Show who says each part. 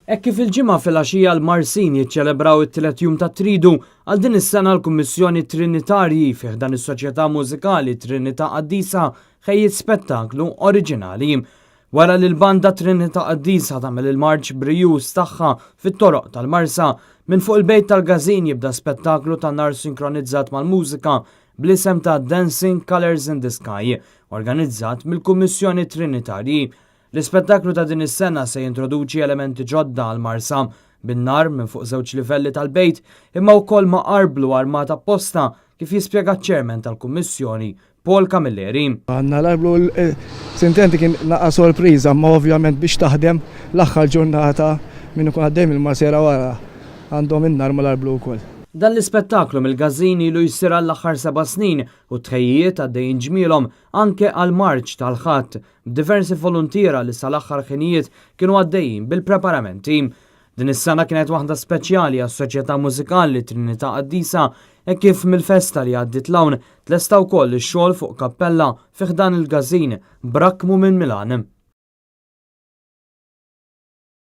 Speaker 1: Kif il-ġimgħa filgħaxija l-Marsin jiċċelebraw it-tielet jum ta' Tridu, għal din is-sena l-Kummissjoni Trinitarji fih dan is-Soċjetà Mużikali Trinità Qaddisa ħejjiet spettaklu oriġinali. Wara li l-banda Trinità Qaddisa tagħmel il-marċ brijus tagħha fit-toroq tal-Marsa, minn fuq il-bejt tal-Gazin jibda spettaklu ta' nar sinkronizzat mal-mużika bl-isem ta' Dancing Colors in the Sky, organizzat mill-Kummissjoni Trinitarji. L-ispettaklu ta' din is-sena se jintroduċi elementi ġodda għal Marsa bin-nar minn fuq żewġ livelli tal-bejt imma wkoll ma' qarblu armata apposta kif jispjega ċ-ċermen tal-Kummissjoni Paul Camilleri.
Speaker 2: Għanna l-arblu sintenti kien naqa sorpriża ma ovvjament biex taħdem l-aħħar ġurnata minn ikun għaddejjem il-Marsera wara għandhom in-nar mal-arblu wkoll.
Speaker 1: Dan l-ispettaklu mill-Gazin ilu jsir għall-aħħar 7 snin u tħejjiet għaddejjin ġmielhom anke għal marċ tal-Ħadd b'diversi volontiera li sal-aħħar ħinijiet kienu għaddejjin bil-preparamenti. Din is-sena kienet waħda speċjali għas-Soċjetà Mużikali Trinità Qaddisa kif mill-festa li għaddit l-hawn tlesta wkoll ix-xogħol fuq kappella fih dan il-Gazin b'rakmu minn Milan.